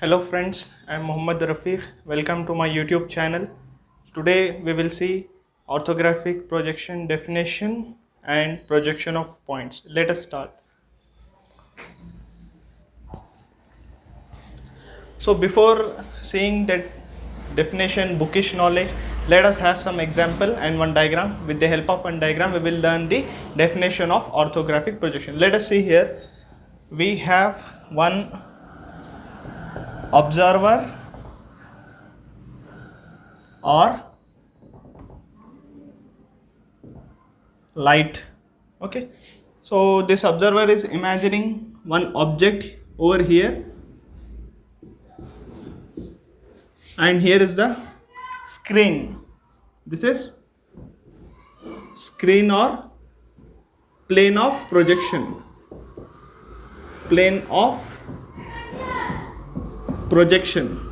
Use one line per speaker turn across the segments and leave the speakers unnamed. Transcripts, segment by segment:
Hello friends, I am Mohammad Rafiq. Welcome to my YouTube channel. Today we will see orthographic projection definition and projection of points. Let us start. So before seeing that definition, bookish knowledge, let us have some example and one diagram. With the help of one diagram we will learn the definition of orthographic projection. Let us see here. We have one observer or light. Okay, so this observer is imagining one object over here, and here is the screen. This is screen or plane of projection. Plane of projection.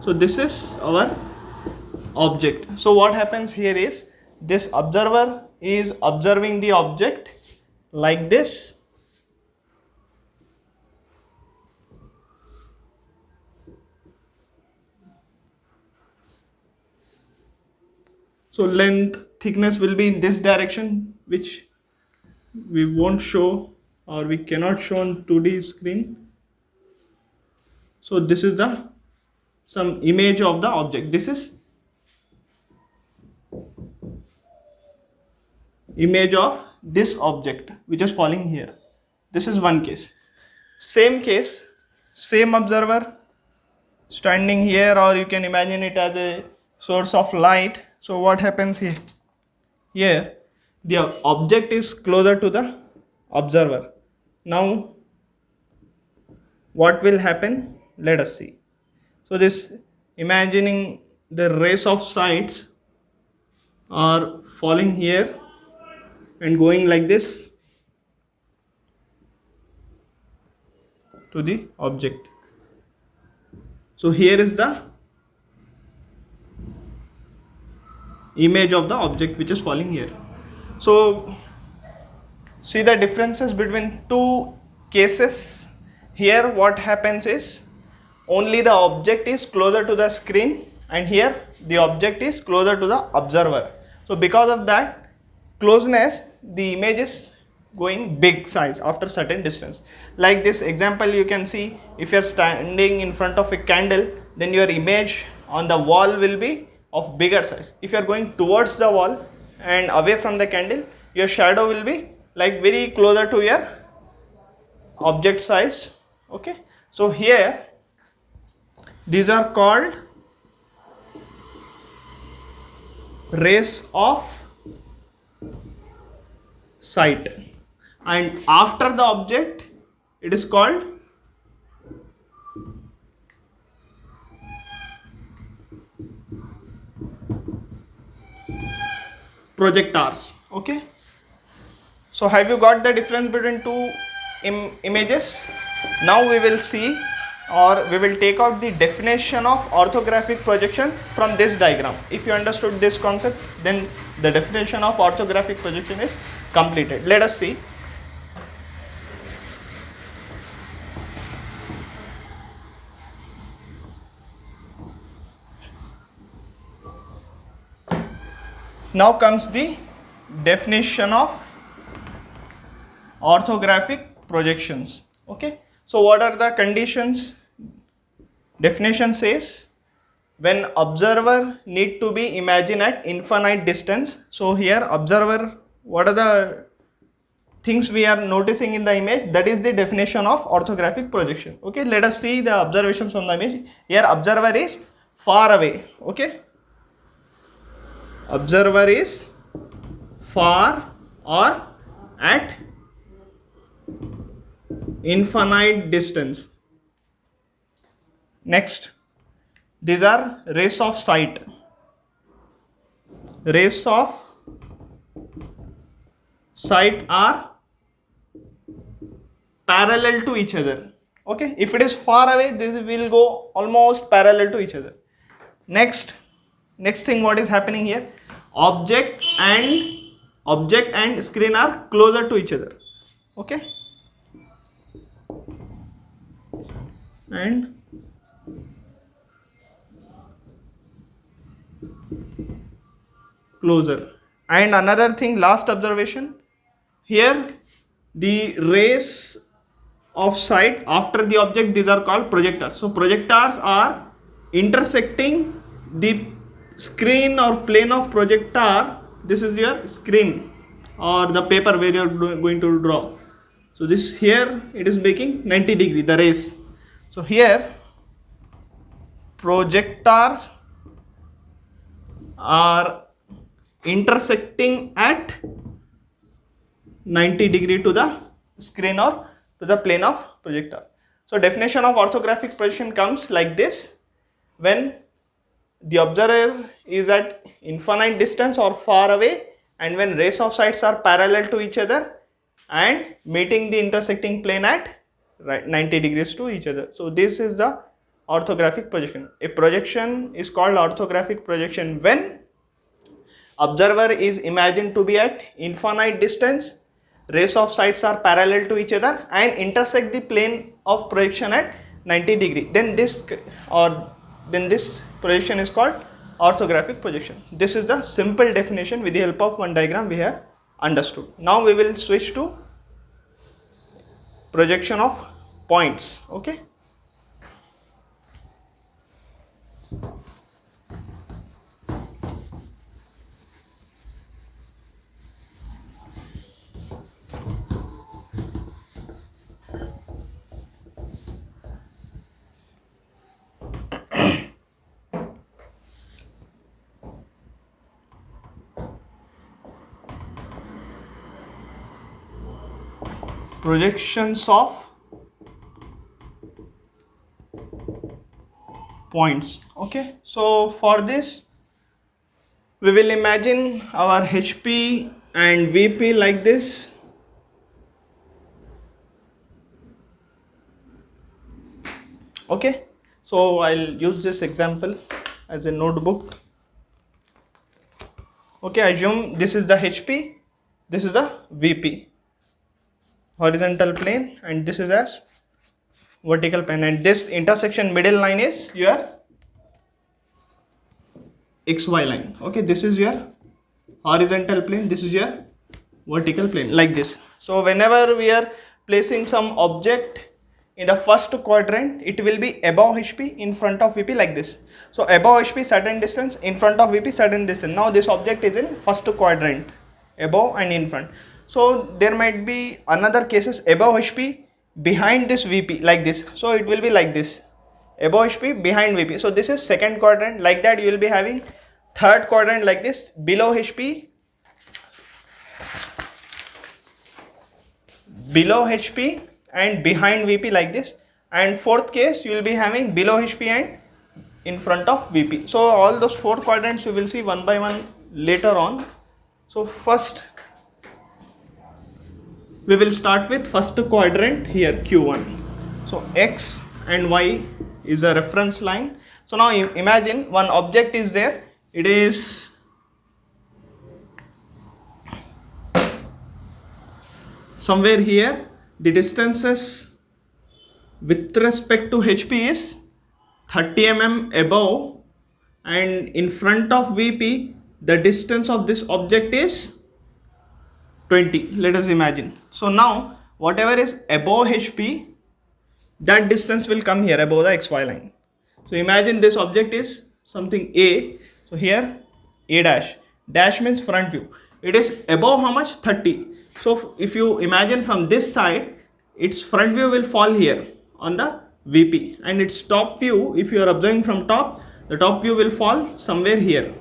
So this is our object. So what happens here is this observer is observing the object like this, so length, thickness will be in this direction, which we won't show or we cannot show on 2D screen. So this is the some image of the object. This is image of this object which is falling here. This is one case. Same case, same observer standing here, or you can imagine it as a source of light. So what happens here? Here the object is closer to the observer. Now what will happen? Let us see. So this, imagining the rays of sight are falling here and going like this to the object. So here is the image of the object which is falling here. So see the differences between two cases. Here what happens is only the object is closer to the screen, and here the object is closer to the observer. So because of that closeness, the image is going big size after certain distance. Like this example you can see, if you are standing in front of a candle, then your image on the wall will be of bigger size. If you are going towards the wall and away from the candle, your shadow will be like very closer to your object size. Okay, so here these are called rays of sight, and after the object it is called projectors. Okay, so have you got the difference between two images? Now we will see, or we will take out the definition of orthographic projection from this diagram. If you understood this concept, then the definition of orthographic projection is completed. Let us see. Now comes the definition of orthographic projections. Okay, so what are the conditions? Definition says when observer need to be imagined at infinite distance. So here observer, what are the things we are noticing in the image? That is the definition of orthographic projection. Okay, let us see the observations from the image. Here observer is far away. Okay, observer is far or at infinite distance. Next, these are rays of sight. Rays of sight are parallel to each other. Okay, if it is far away, this will go almost parallel to each other. Next thing, what is happening here? Object and screen are closer to each other. Okay, and closer. And another thing, last observation, here the rays of sight after the object, these are called projectors. So projectors are intersecting the screen or plane of projector. This is your screen or the paper where you are going to draw. So this here it is making 90 degree, the rays. So here projectors are intersecting at 90 degree to the screen or to the plane of projector. So definition of orthographic projection comes like this: when the observer is at infinite distance or far away, and when rays of sight are parallel to each other and meeting the intersecting plane at 90 degrees to each other. So this is the orthographic projection. A projection is called orthographic projection when observer is imagined to be at infinite distance, rays of sight are parallel to each other and intersect the plane of projection at 90 degree. Then this projection is called orthographic projection. This is the simple definition. With the help of one diagram we have understood. Now we will switch to projection of points. Okay. Projections of points. Okay, so for this we will imagine our HP and VP like this. Okay, so I'll use this example as a notebook. Okay, I assume this is the HP, this is the VP, horizontal plane, and this is as vertical plane, and this intersection middle line is your XY line. Okay, this is your horizontal plane, this is your vertical plane, like this. So whenever we are placing some object in the first quadrant, it will be above HP, in front of VP, like this. So above HP certain distance, in front of VP certain distance. Now this object is in first quadrant, above and in front. So there might be another cases above HP, behind this VP, like this. So it will be like this, above HP, behind VP. So this is second quadrant. Like that you will be having third quadrant like this, below HP, and behind VP, like this. And fourth case you will be having below HP and in front of VP. So all those four quadrants we will see one by one later on. So first we will start with first quadrant here, Q1. So X and Y is a reference line. So now imagine one object is there, it is somewhere here. The distances with respect to HP is 30 mm above, and in front of VP the distance of this object is 20, let us imagine. So now whatever is above HP, that distance will come here above the XY line. So imagine this object is something A. So here A dash, dash means front view. It is above how much? 30. So if you imagine from this side, its front view will fall here on the VP, and its top view, if you are observing from top, the top view will fall somewhere here.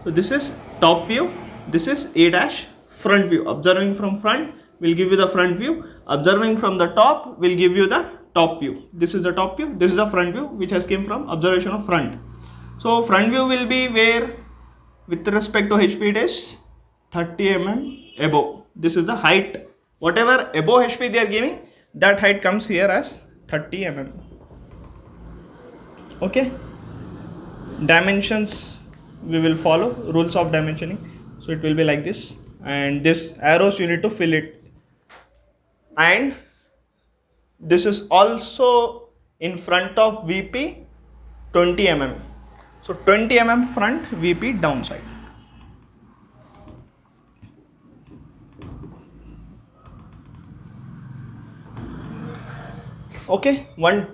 So this is top view, this is A dash, front view. Observing from front will give you the front view, observing from the top will give you the top view. This is the top view, this is the front view which has came from observation of front. So front view will be where with respect to HP it is 30 mm above. This is the height, whatever above HP they are giving, that height comes here as 30 mm. Okay, dimensions we will follow, rules of dimensioning. So it will be like this, and this arrows you need to fill it, and this is also in front of VP 20 mm. So 20 mm front, VP downside. Okay, one.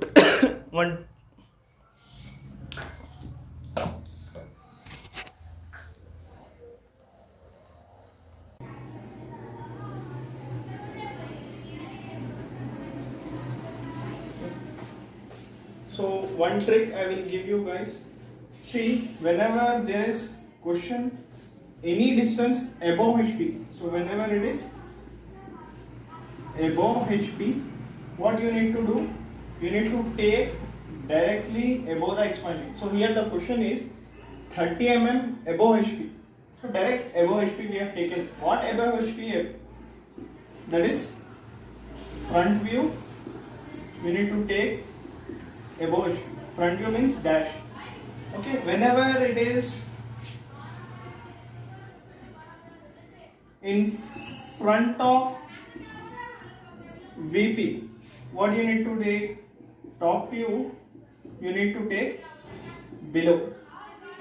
So one trick I will give you guys. See, whenever there is question any distance above HP, so whenever it is above HP, what you need to do? You need to take directly above the XY line. So here the question is 30 mm above HP. So direct above HP we have taken. What above HP? That is front view. We need to take above HP. Front view means dash. Okay, whenever it is in front of VP, what you need to take? Top view, you need to take below.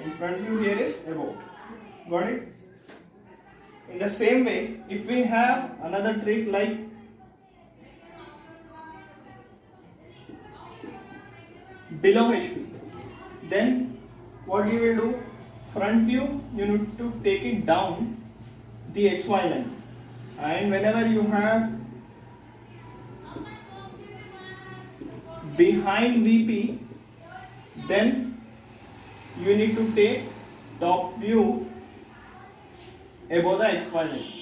In front view here is above. Got it? In the same way, if we have another trick like below HP, then what you will do? Front view, you need to take it down the XY line, and whenever you have behind VP, then you need to take top view above the XY line.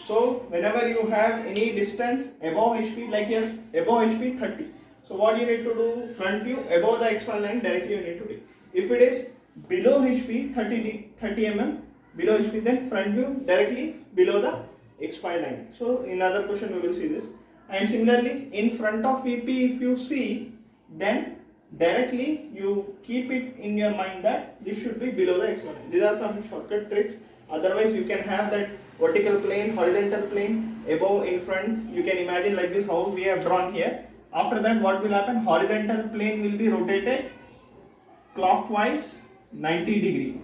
So whenever you have any distance above HP, like here above HP 30, so what you need to do? Front view above the XY line directly you need to take. If it is below HP 30 mm below HP, then front view directly below the XY line. So in other question we will see this. And similarly in front of VP, if you see, then directly you keep it in your mind that this should be below the XY line. These are some shortcut tricks. Otherwise you can have that vertical plane, horizontal plane above, in front. You can imagine like this how we have drawn here. After that what will happen? Horizontal plane will be rotated clockwise 90 degree.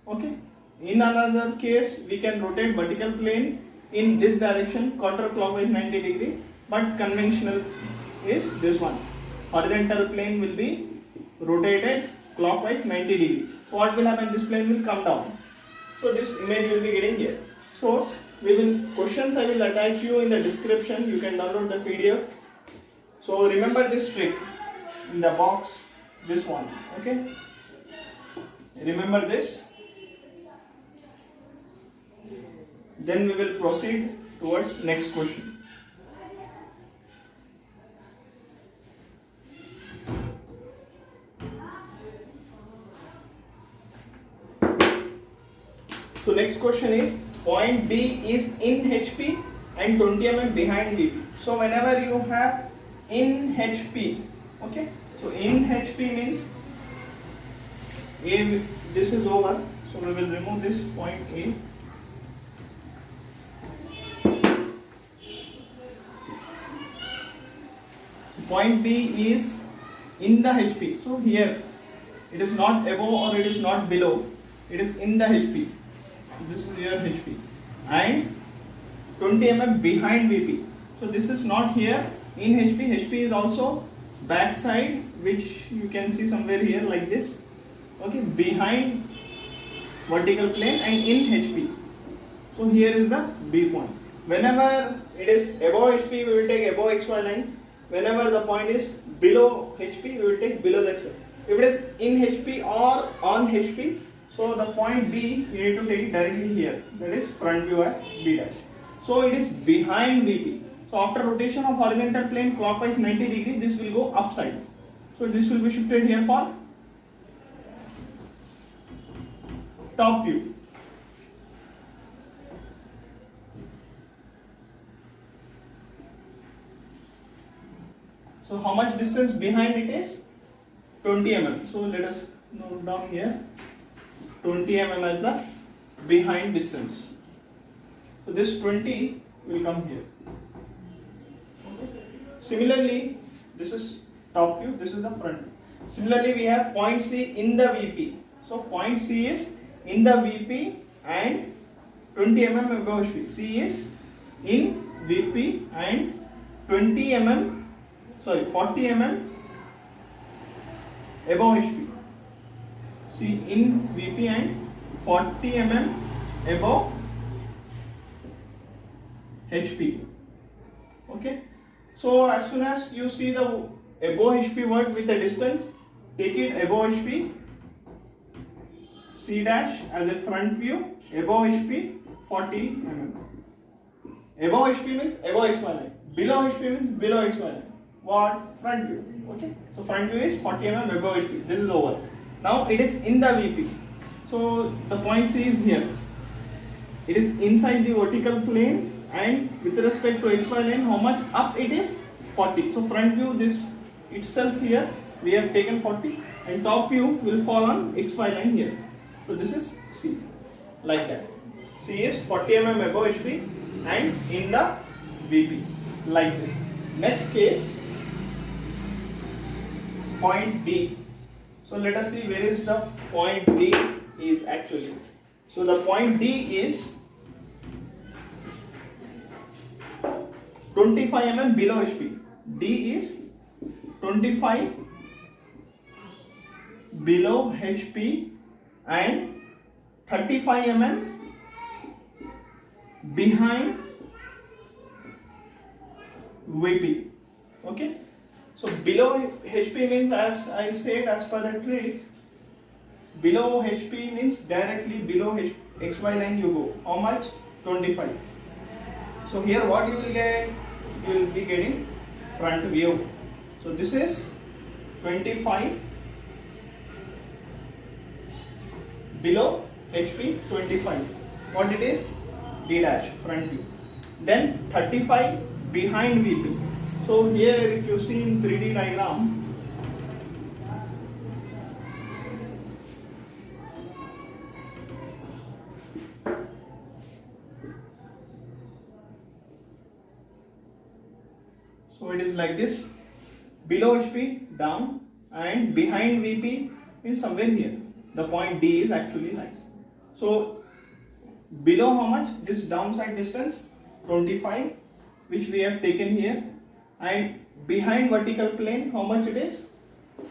Okay. In another case we can rotate vertical plane in this direction counterclockwise 90 degree, but conventional is this one. Horizontal plane will be rotated clockwise 90 degree. So what will happen? This plane will come down. So this image will be getting here. So we will questions I will attach you in the description. You can download the PDF. So remember this trick in the box, this one. Okay. Remember this. Then we will proceed towards next question. So next question is, point B is in HP and 20 mm behind VP. So whenever you have in HP, okay, so in HP means A, this is over, so we will remove this point A. Point B is in the HP, so here it is not above or it is not below, it is in the HP. This is your HP and 20 mm behind VP. So this is not here in HP. HP is also back side, which you can see somewhere here like this. Okay, behind vertical plane and in HP. So here is the B point. Whenever it is above HP, we will take above XY line. Whenever the point is below HP, we will take below the XY. If it is in HP or on HP, so the point B, you need to take it directly here. That is front view as B dash. So it is behind VP. So after rotation of horizontal plane clockwise 90 degree, this will go upside. So this will be shifted here for top view. So how much distance behind it is? 20 mm. So let us note down here 20 mm as the behind distance. So this 20 will come here. Okay. Similarly, this is top view, this is the front view. Similarly, we have point C in the VP. So point C is in the VP and 20 mm above HP. C is in VP and 20 mm. 40 mm above HP. See, in VP and 40 mm above HP. Okay. So as soon as you see the above HP word with a distance, take it above HP, C dash as a front view, above HP 40 mm. Above HP means above XY line. Below HP means below XY line. What? Front view. Okay. So front view is 40 mm above HP. This is over. Now it is in the VP. So the point C is here. It is inside the vertical plane, and with respect to XY line, how much up it is? 40. So front view, this itself here we have taken 40, and top view will fall on XY line here. So this is C, like that. C is 40 mm above HP and in the VP, like this. Next case, point D. So let us see where is the point D is actually. So the point D is 25 mm below HP. D is 25 below HP and 35 mm behind VP. Okay. So below HP means, as I said, as per the trick, below HP means directly below XY line you go. How much? 25. So here what you will get? You will be getting front view. So this is 25 below HP 25. What it is? D dash, front view. Then 35 behind VP. So here if you see in 3D diagram, so it is like this. Below HP down and behind VP is somewhere here. The point D is actually nice. So below how much? This downside distance 25, which we have taken here, and behind vertical plane how much it is?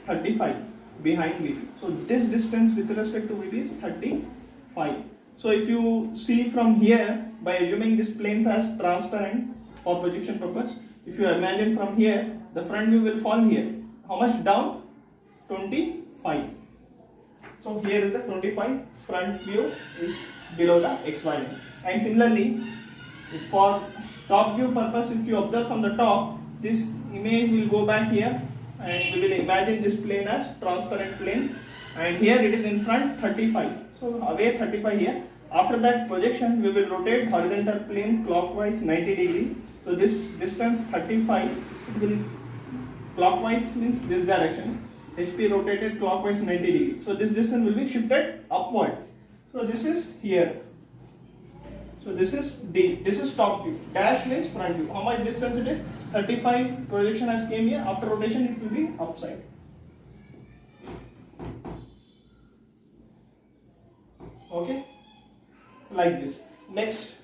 35 behind VP. So this distance with respect to VP is 35. So if you see from here, by assuming this plane as transparent for projection purpose, if you imagine from here, the front view will fall here. How much down? 25. So here is the 25, front view is below the XY line. And similarly, for top view purpose, if you observe from the top, this image will go back here, and we will imagine this plane as transparent plane, and here it is in front 35. So away 35 here. After that projection, we will rotate horizontal plane clockwise 90 degree. So this distance 35 will clockwise means this direction. HP rotated clockwise 90 degree. So this distance will be shifted upward. So this is here. So this is D. This is top view. Dash means front view. How much distance it is? 35 projection has came here. After rotation it will be upside. Okay. Like this. Next.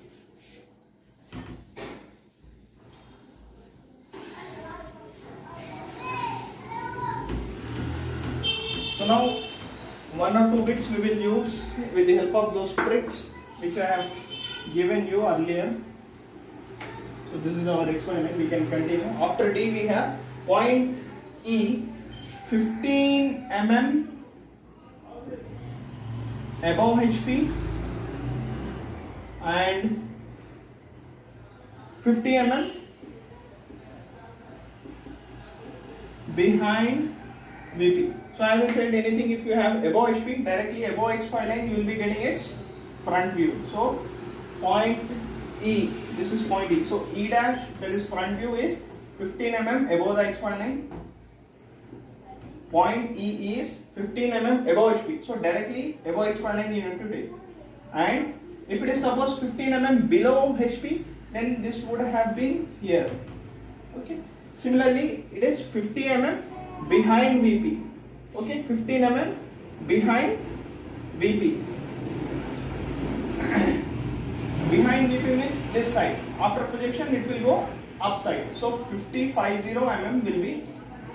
So now one or two bits we will use with the help of those tricks which I have given you earlier. So this is our XY line. We can continue. After D we have point E, 15 mm above HP and 50 mm behind VP. So as I said, anything if you have above HP, directly above XY line, you will be getting its front view. So point E, this is point E. So E dash, that is front view, is 15 mm above the XY line. Point E is 15 mm above HP. So directly above XY line you need to take. And if it is suppose 15 mm below HP, then this would have been here. Okay. Similarly, it is 50 mm behind VP. Okay, 15 mm behind VP. Behind VP means this side. After projection, it will go upside. So 50 mm will be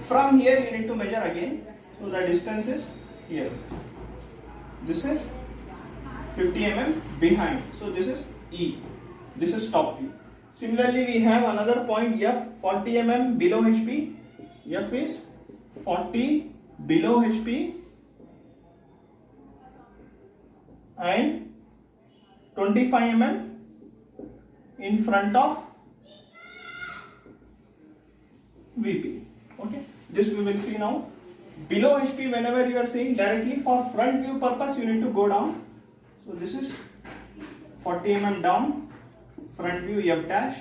from here. You need to measure again. So the distance is here. This is 50 mm behind. So this is E. This is top view. Similarly, we have another point F, 40 mm below HP. F is 40 below HP and 25 mm in front of VP. Okay, this we will see now. Below HP, whenever you are seeing directly for front view purpose, you need to go down. So this is 40 mm down, front view F dash,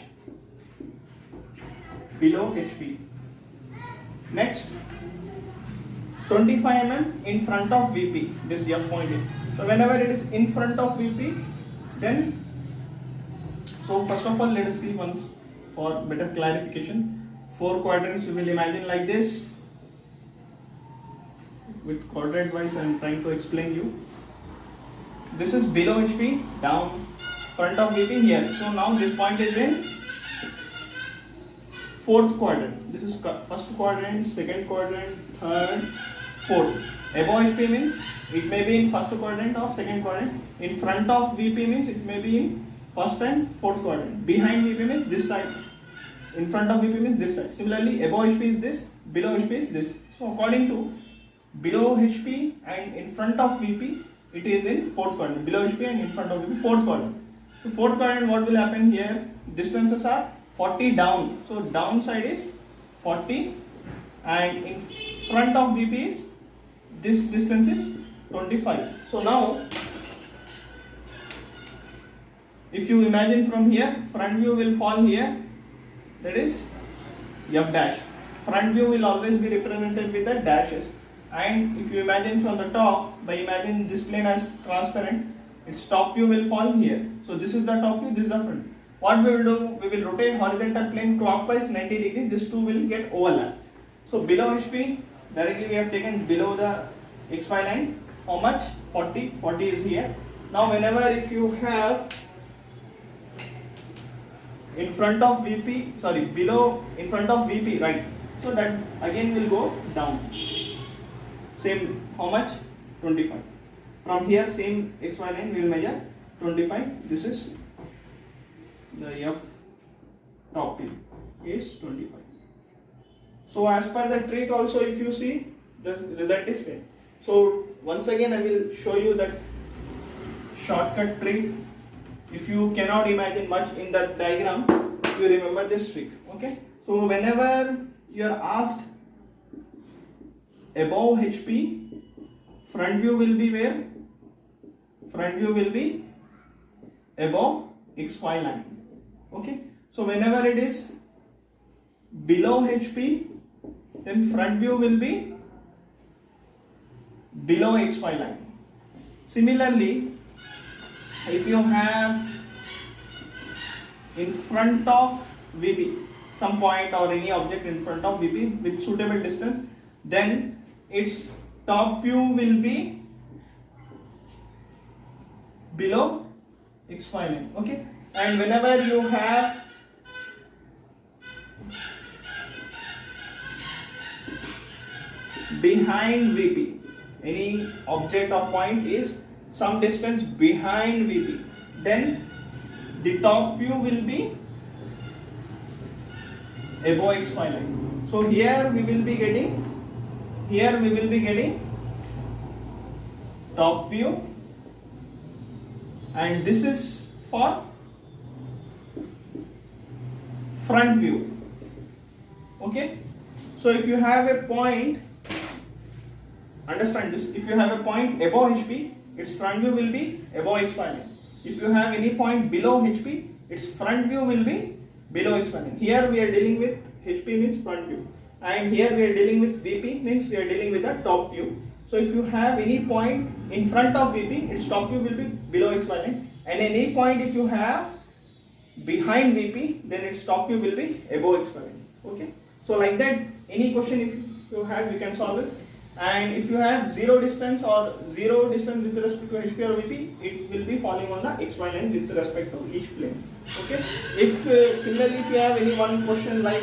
below HP. Next, 25 mm in front of VP. This F point is. So whenever it is in front of VP, then, so first of all, let us see once for better clarification. 4 quadrants you will imagine like this. With quadrant wise I am trying to explain you. This is below HP, down, front of VP here. So now this point is in 4th quadrant. This is first quadrant, second quadrant, third, fourth. Above HP means it may be in first quadrant or second quadrant. In front of VP means it may be in first and fourth quadrant. Behind VP means this side. In front of VP means this side. Similarly, above HP is this, below HP is this. So according to below HP and in front of VP, it is in 4th quadrant. Below HP and in front of VP, 4th quadrant. So 4th quadrant, what will happen here? Distances are 40 down. So downside is 40 and in front of VP is, this distance is 25. So now, if you imagine from here, front view will fall here. That is F dash. Front view will always be represented with the dashes. And if you imagine from the top, by imagine this plane as transparent, its top view will fall here. So this is the top view, this is the front. What we will do, we will rotate horizontal plane clockwise 90 degrees, these two will get overlap. So below HP, directly we have taken below the XY line, how much? 40, 40 is here. Now whenever if you have in front of VP, sorry, below, in front of VP, right? So that again will go down. Same, how much? 25. From here, same XY line we will measure 25. This is the F top view is 25. So as per the trick also, if you see, the result is same. So once again I will show you that shortcut trick. If you cannot imagine much in that diagram, you remember this trick. Okay. So whenever you are asked above HP, front view will be where? Front view will be above XY line. Okay. So whenever it is below HP, then front view will be below XY line. Similarly, if you have in front of VP some point or any object in front of VP with suitable distance, then its top view will be below XY line. Okay, and whenever you have behind VP, any object or point is some distance behind VP, then the top view will be above XY line. So here we will be getting, top view, and this is for front view. Okay, so if you have a point, understand this, if you have a point above HP, its front view will be above XY line. If you have any point below HP, its front view will be below XY line. Here we are dealing with HP means front view, and here we are dealing with VP means we are dealing with the top view. So if you have any point in front of VP, its top view will be below XY line, and any point if you have behind VP, then its top view will be above XY line. Okay, so like that, any question if you have, you can solve it. and if you have zero distance or zero distance with respect to HP or VP, it will be falling on the XY line with respect to each plane. Okay. If similarly, if you have any one question like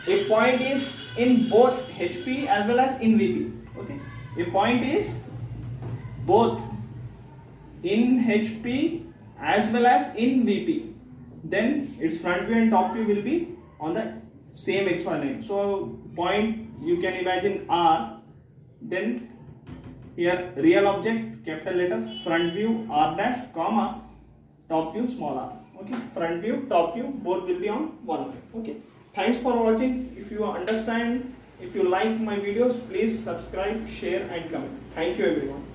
a point is in both HP as well as in VP. Okay. A point is both in HP as well as in VP. Then its front view and top view will be on the same XY line. So point you can imagine R. Then here real object capital letter, front view R dash comma top view small r. Okay, front view, top view both will be on one line. Okay, thanks for watching. If you understand, if you like my videos, please subscribe, share and comment. Thank you everyone.